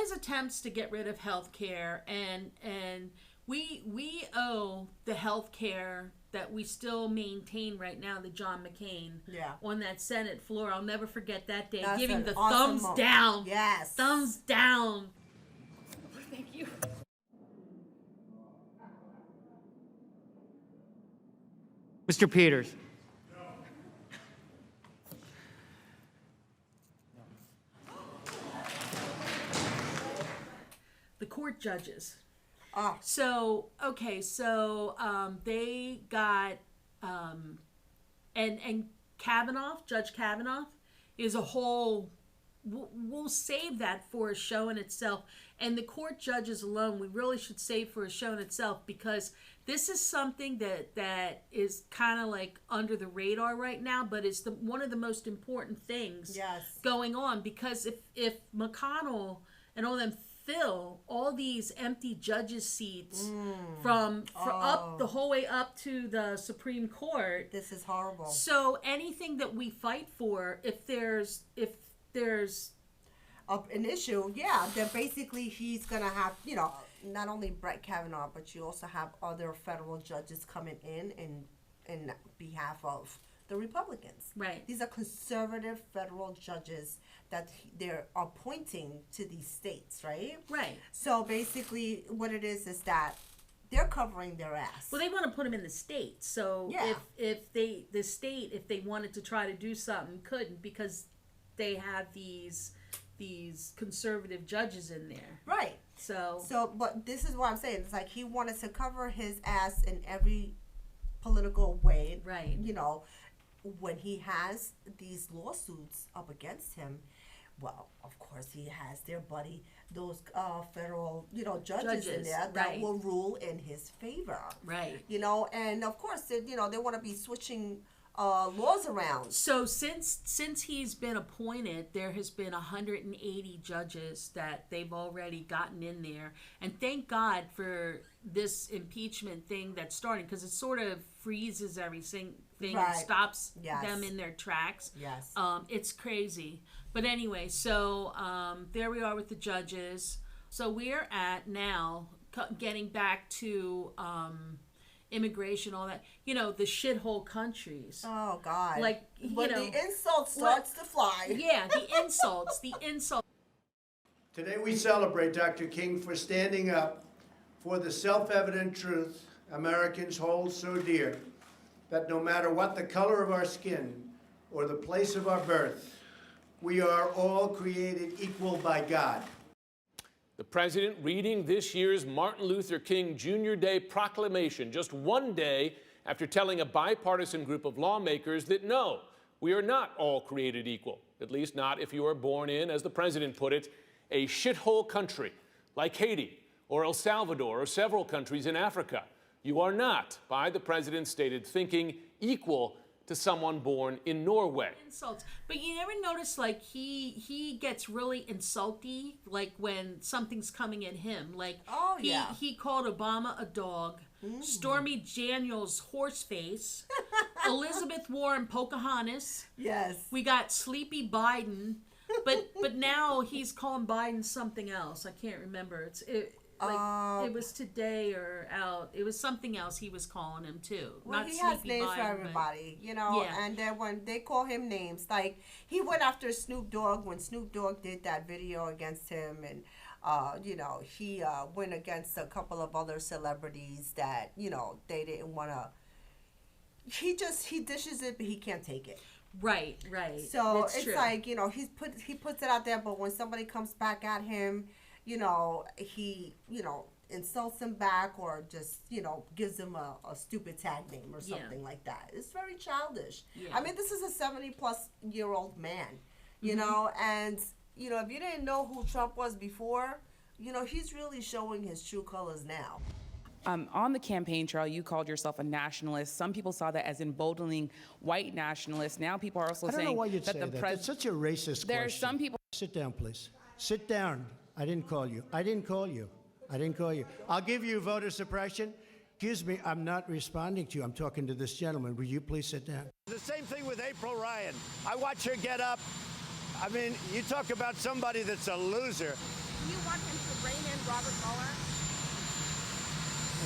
his attempts to get rid of health care, and we owe the health care that we still maintain right now to John McCain on that Senate floor. I'll never forget that day. That's giving the awesome thumbs down. Yes. Thumbs down. Thank you. Mr. Peters. The court judges. Oh. So they got and Kavanaugh, Judge Kavanaugh, is a whole. We'll save that for a show in itself, and the court judges alone we really should save for a show in itself, because this is something that is kind of like under the radar right now, but it's one of the most important things going on, because if McConnell and all them fill all these empty judges' seats from up the whole way up to the Supreme Court. This is horrible. So anything that we fight for, if there's an issue, then basically he's gonna have, not only Brett Kavanaugh, but you also have other federal judges coming in behalf of the Republicans. Right. These are conservative federal judges that they're appointing to these states, right? Right. So basically what it is that they're covering their ass. Well, they want to put them in the states. So if they wanted to try to do something, couldn't, because they have these conservative judges in there. Right. So but this is what I'm saying. It's like he wanted to cover his ass in every political way. Right. When he has these lawsuits up against him, well, of course he has their buddy, those federal, judges in there that will rule in his favor. Right. And of course, they want to be switching laws around. So since he's been appointed, there has been 180 judges that they've already gotten in there, and thank God for this impeachment thing that's starting, because it sort of freezes everything and stops them in their tracks. Yes. It's crazy. But anyway, so there we are with the judges. So we're at now getting back to immigration, all that. The shithole countries. Oh God! Like when the insult starts to fly. Yeah, the insults. Today we celebrate Dr. King for standing up for the self-evident truth Americans hold so dear, that no matter what the color of our skin or the place of our birth, we are all created equal by God. The president reading this year's Martin Luther King Jr. Day proclamation just one day after telling a bipartisan group of lawmakers that no, we are not all created equal, at least not if you are born in, as the president put it, a shithole country like Haiti or El Salvador or several countries in Africa. You are not, by the president's stated thinking, equal to someone born in Norway. Insults. But you never notice, like, he gets really insulty, like, when something's coming at him. Like, he called Obama a dog, Stormy Daniels horse face, Elizabeth Warren Pocahontas. Yes. We got Sleepy Biden, but now he's calling Biden something else. I can't remember. It was today or out. It was something else he was calling him too. Well, Not he Sleepy has names Biden, for everybody, And then when they call him names, like he went after Snoop Dogg when Snoop Dogg did that video against him, and he went against a couple of other celebrities that they didn't want to. He dishes it, but he can't take it. Right. So it's true. like he puts it out there, but when somebody comes back at him, he insults him back, or just gives him a stupid tag name or something like that. It's very childish. Yeah. I mean, this is a 70-plus-year-old man, and if you didn't know who Trump was before, he's really showing his true colors now. On the campaign trail, you called yourself a nationalist. Some people saw that as emboldening white nationalists. Now people are also saying I don't know why you'd that say the that. That's such a racist There are question. some people. Sit down, please. Sit down. I didn't call you. I didn't call you. I'll give you voter suppression. Excuse me, I'm not responding to you. I'm talking to this gentleman. Will you please sit down? The same thing with April Ryan. I watch her get up. I mean, you talk about somebody that's a loser. want him to rein in Robert Mueller?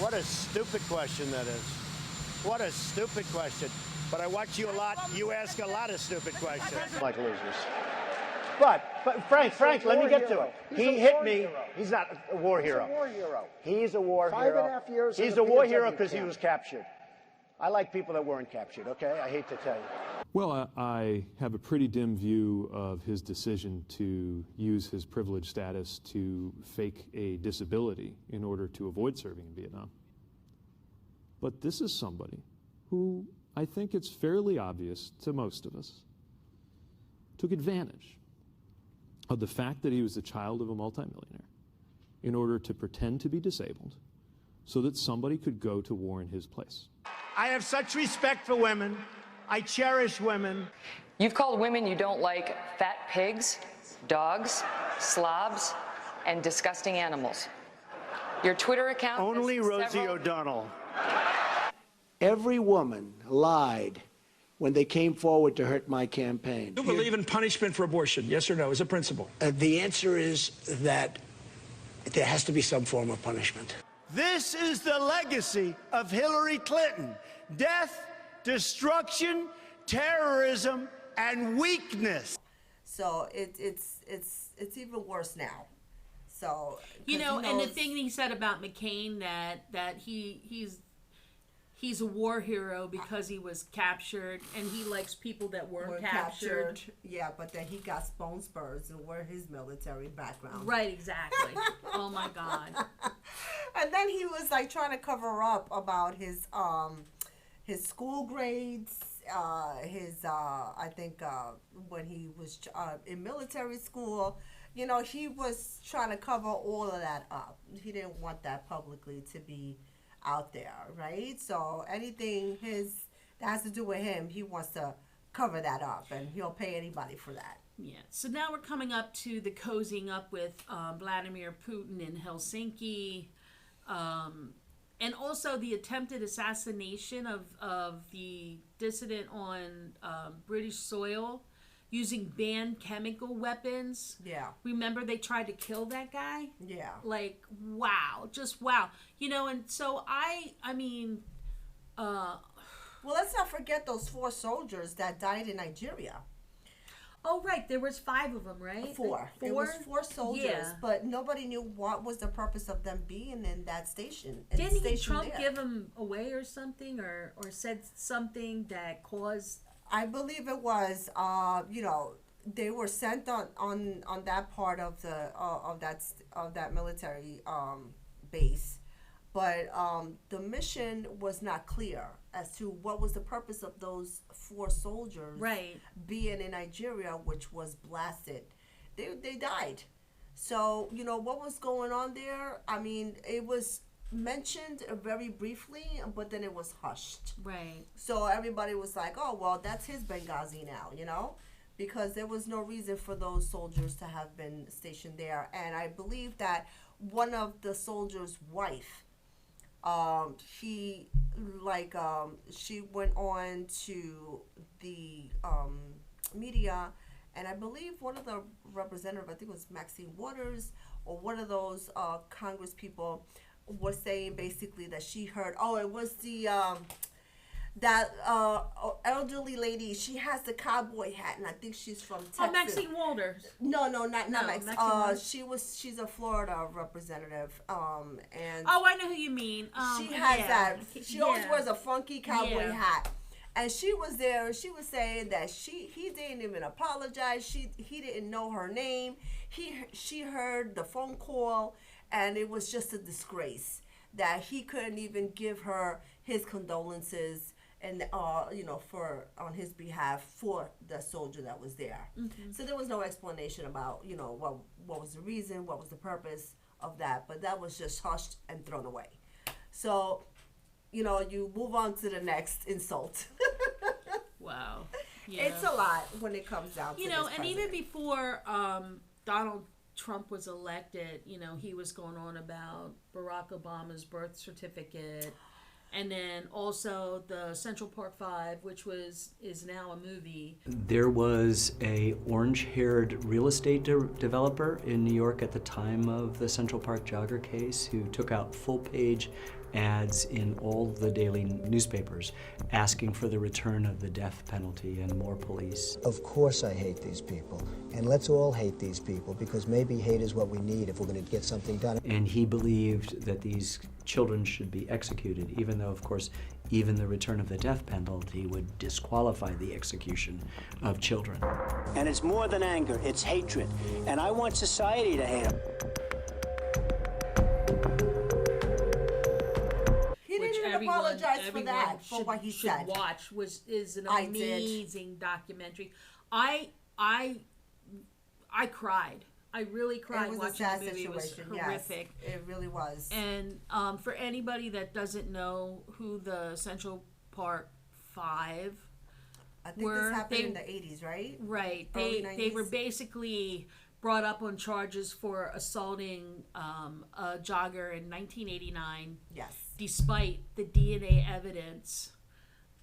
What a stupid question that is. What a stupid question. But I watch you a lot. You ask a lot of stupid questions. Like losers. But Frank, let me get to it. He hit me. He's not a war hero. He's a war hero. He's a war hero. 5.5 years in He's the a war POW hero because he camp. was captured. I like people that weren't captured, okay? I hate to tell you. Well, I have a pretty dim view of his decision to use his privileged status to fake a disability in order to avoid serving in Vietnam. But this is somebody who I think it's fairly obvious to most of us took advantage of the fact that he was the child of a multimillionaire in order to pretend to be disabled so that somebody could go to war in his place. I have such respect for women. I cherish women. You've called women you don't like fat pigs, dogs, slobs, and disgusting animals. Your Twitter account has Only Rosie several- O'Donnell. Every woman lied when they came forward to hurt my campaign. You believe in punishment for abortion, yes or no, as a principle? The answer is that there has to be some form of punishment. This is the legacy of Hillary Clinton. Death, destruction, terrorism, and weakness. So it's even worse now. So You 'cause know, he and the knows- thing he said about McCain that he's a war hero because he was captured, and he likes people that weren't were captured. Yeah, but then he got bone spurs and were his military background. Right, exactly. Oh my God. And then he was like trying to cover up about his school grades, I think when he was in military school, you know, he was trying to cover all of that up. He didn't want that publicly to be out there, right? So anything that has to do with him, he wants to cover that up, and he'll pay anybody for that. Yeah. So now we're coming up to the cozying up with Vladimir Putin in Helsinki. And also the attempted assassination of the dissident on British soil using banned chemical weapons. Yeah. Remember they tried to kill that guy? Yeah. Like, wow. Just wow. You know, and so I mean... well, let's not forget those 4 soldiers that died in Nigeria. Oh, right. There was 5 of them, right? 4. Four? It was 4 soldiers, Yeah. but nobody knew what was the purpose of them being in that station. Didn't Trump give them away or something, or said something that caused? I believe it was, you know, they were sent on that part of the of that military base, but the mission was not clear as to what was the purpose of those 4 soldiers being in Nigeria, which was blasted. They died. So, you know, what was going on there? I mean, it was mentioned very briefly, but then it was hushed. Right. So everybody was like, oh, well, that's his Benghazi now, you know? Because there was no reason for those soldiers to have been stationed there. And I believe that one of the soldiers' wife, she went on to the media, and I believe one of the representatives, I think it was Maxine Waters, or one of those Congress people, was saying basically that she heard, it was the that elderly lady. She has the cowboy hat, and I think she's from Texas. Oh, Maxine Waters. No, not Maxine. Maxine She's a Florida representative. And I know who you mean. she has that. She always wears a funky cowboy hat. And she was there, and she was saying that he didn't even apologize. He didn't know her name. She heard the phone call, and it was just a disgrace that he couldn't even give her his condolences and on his behalf for the soldier that was there. Mm-hmm. So there was no explanation about what was the reason, what was the purpose of that, but that was just hushed and thrown away. So you move on to the next insult. Wow. Yeah. It's a lot when it comes down to this and even before Donald Trump was elected, he was going on about Barack Obama's birth certificate and then also the Central Park 5, which is now a movie. There was a orange-haired real estate developer in New York at the time of the Central Park jogger case who took out full-page ads in all the daily newspapers asking for the return of the death penalty and more police. Of course I hate these people, and let's all hate these people, because maybe hate is what we need if we're going to get something done. And he believed that these children should be executed, even though, of course, even the return of the death penalty would disqualify the execution of children. And it's more than anger, it's hatred. And I want society to hate them. He didn't even apologize for that, for what he said. Watch is an amazing documentary. I cried. I really cried watching the movie. It was horrific. Yes, it really was. And for anybody that doesn't know who the Central Park 5 I think this happened in the 80s, right? Right. They were basically brought up on charges for assaulting a jogger in 1989. Yes. Despite the DNA evidence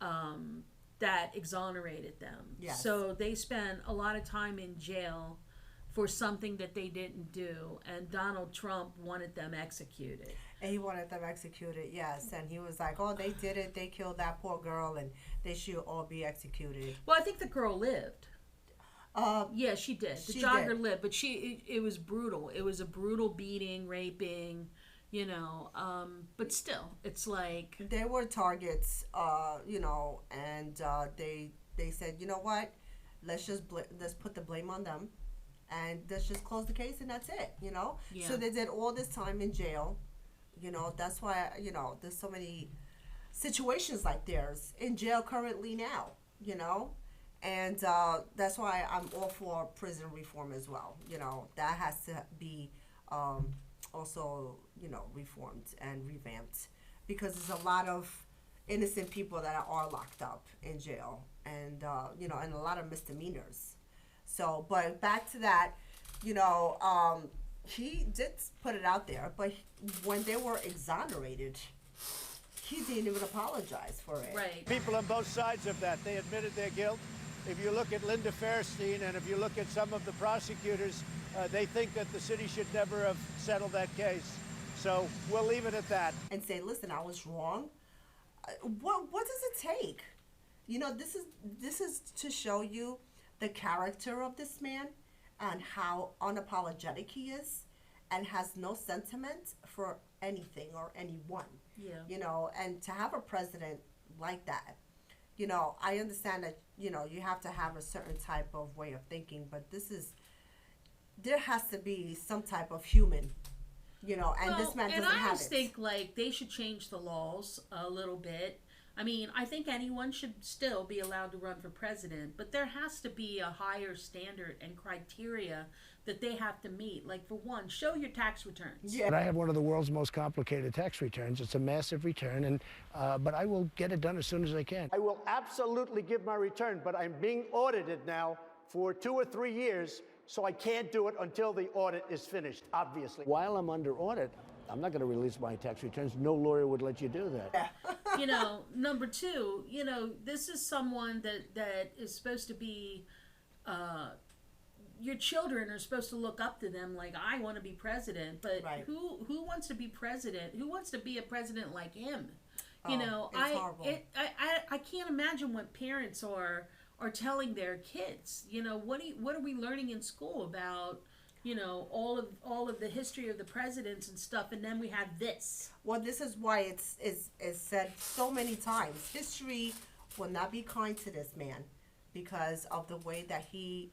that exonerated them. Yes. So they spent a lot of time in jail for something that they didn't do, and Donald Trump wanted them executed. And he wanted them executed, yes. And he was like, oh, they did it. They killed that poor girl, and they should all be executed. Well, I think the girl lived. Yeah, she did. The jogger lived, but it was brutal. It was a brutal beating, raping, you know. But still, it's like they were targets, you know, and they said, you know what, let's put the blame on them, and let's just close the case, and that's it, you know. Yeah. So they did all this time in jail, you know. That's why, you know, there's so many situations like theirs in jail currently now, you know. And that's why I'm all for prison reform as well. You know, that has to be also, you know, reformed and revamped, because there's a lot of innocent people that are locked up in jail, and you know, and a lot of misdemeanors. So, but back to that, you know, he did put it out there, but when they were exonerated, he didn't even apologize for it. Right. People on both sides of that, they admitted their guilt. If you look at Linda Fairstein and if you look at some of the prosecutors, they think that the city should never have settled that case. So we'll leave it at that. And say, listen, I was wrong. What does it take? You know, this is to show you the character of this man and how unapologetic he is, and has no sentiment for anything or anyone. Yeah. You know, and to have a president like that, you know, I understand that, you know, you have to have a certain type of way of thinking, but there has to be some type of human, you know, and this man doesn't have it. And I just think, like, they should change the laws a little bit. I mean, I think anyone should still be allowed to run for president, but there has to be a higher standard and criteria that they have to meet. Like, for one, show your tax returns. Yeah. I have one of the world's most complicated tax returns. It's a massive return, and but I will get it done as soon as I can. I will absolutely give my return, but I'm being audited now for 2 or 3 years, so I can't do it until the audit is finished, obviously. While I'm under audit, I'm not going to release my tax returns. No lawyer would let you do that. You know, number two, you know, this is someone that is supposed to be, your children are supposed to look up to them like, I want to be president, but right. who wants to be president? Who wants to be a president like him? You know, I can't imagine what parents are telling their kids. You know, what are we learning in school about, you know, all of the history of the presidents and stuff, and then we have this. Well, this is why it's said so many times. History will not be kind to this man because of the way that he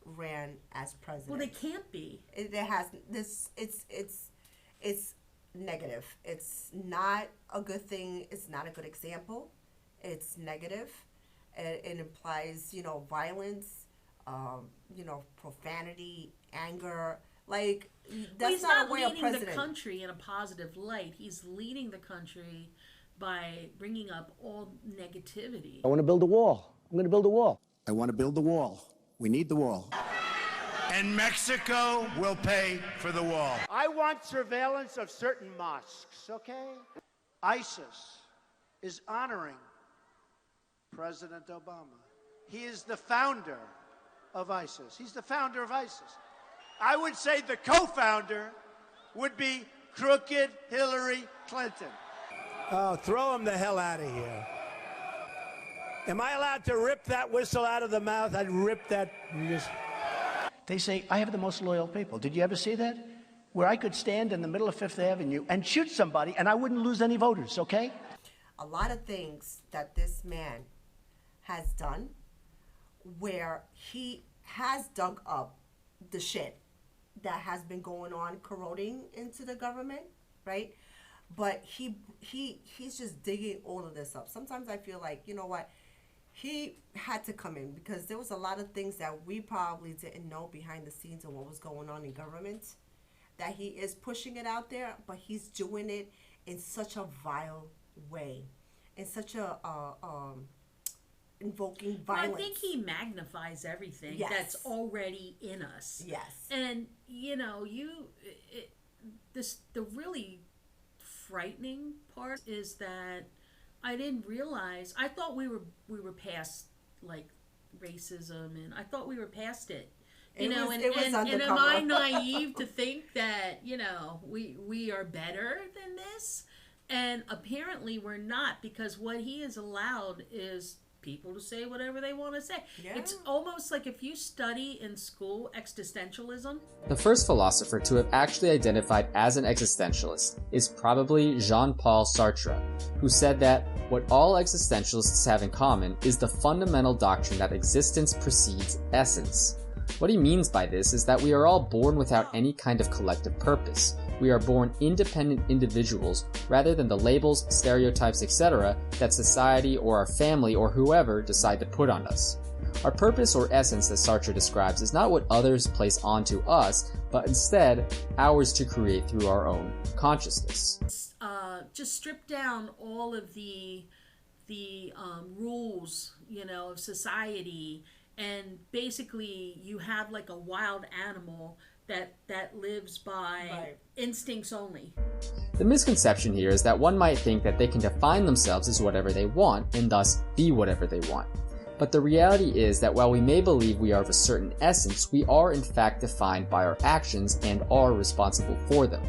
ran as president. Well, they can't be. It has this. It's negative. It's not a good thing. It's not a good example. It's negative. It implies, you know, violence, you know, profanity, anger. Like, that's not a way of president. He's not leading the country in a positive light. He's leading the country by bringing up all negativity. I want to build a wall. I'm going to build a wall. I want to build the wall. We need the wall. And Mexico will pay for the wall. I want surveillance of certain mosques, okay? ISIS, is honoring President Obama. He is the founder of ISIS. He's the founder of ISIS. I would say the co-founder would be crooked Hillary Clinton. Oh, throw him the hell out of here. Am I allowed to rip that whistle out of the mouth? I'd rip that. They say, I have the most loyal people. Did you ever see that? Where I could stand in the middle of Fifth Avenue and shoot somebody and I wouldn't lose any voters, okay? A lot of things that this man has done where he has dug up the shit that has been going on corroding into the government, right? But he's just digging all of this up. Sometimes I feel like, you know what, he had to come in because there was a lot of things that we probably didn't know behind the scenes of what was going on in government, that he is pushing it out there, but he's doing it in such a vile way, in such a invoking violence. I think he magnifies everything that's already in us. Yes. And you know, the really frightening part is that I didn't realize. I thought we were past like racism, and I thought we were past it. And am I naive to think that, you know, we are better than this? And apparently we're not, because what he has allowed is people to say whatever they want to say. Yeah. It's almost like if you study in school existentialism. The first philosopher to have actually identified as an existentialist is probably Jean-Paul Sartre, who said that what all existentialists have in common is the fundamental doctrine that existence precedes essence. What he means by this is that we are all born without any kind of collective purpose. We are born independent individuals rather than the labels, stereotypes, etc. that society or our family or whoever decide to put on us. Our purpose or essence, as Sartre describes, is not what others place onto us, but instead ours to create through our own consciousness. Just strip down all of the rules, you know, of society, and basically you have like a wild animal that lives by instincts only. The misconception here is that one might think that they can define themselves as whatever they want and thus be whatever they want. But the reality is that while we may believe we are of a certain essence, we are in fact defined by our actions and are responsible for them.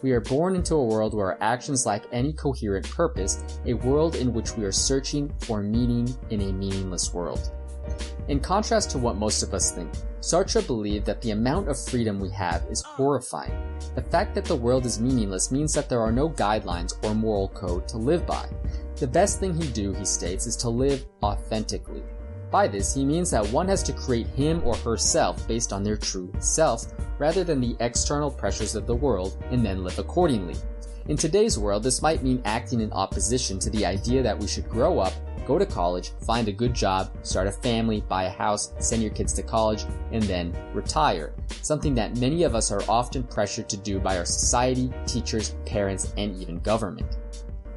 We are born into a world where our actions lack any coherent purpose, a world in which we are searching for meaning in a meaningless world. In contrast to what most of us think, Sartre believed that the amount of freedom we have is horrifying. The fact that the world is meaningless means that there are no guidelines or moral code to live by. The best thing he states, is to live authentically. By this, he means that one has to create him or herself based on their true self, rather than the external pressures of the world, and then live accordingly. In today's world, this might mean acting in opposition to the idea that we should grow up, go to college, find a good job, start a family, buy a house, send your kids to college, and then retire. Something that many of us are often pressured to do by our society, teachers, parents, and even government.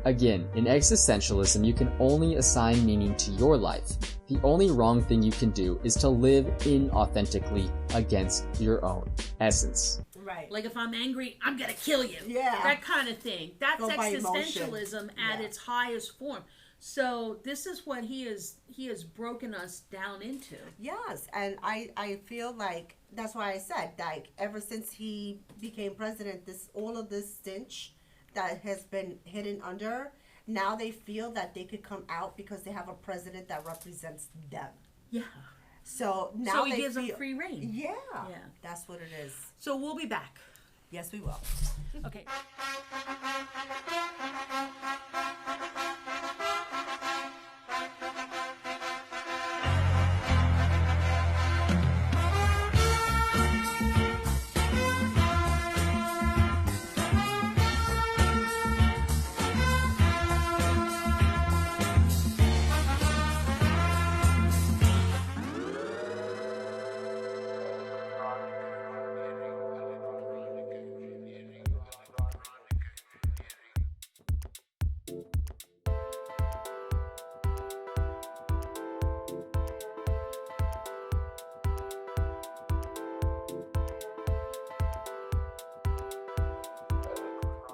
Again, in existentialism, you can only assign meaning to your life. The only wrong thing you can do is to live inauthentically against your own essence. Right. Like if I'm angry, I'm gonna kill you. Yeah. That kind of thing. That's existentialism at its highest form. So this is what he has broken us down into. Yes, and I feel like that's why I said, like, ever since he became president, all of this stench that has been hidden under, now they feel that they could come out because they have a president that represents them. Yeah. So now he gives them free reign. Yeah. Yeah. That's what it is. So we'll be back. Yes, we will. Okay.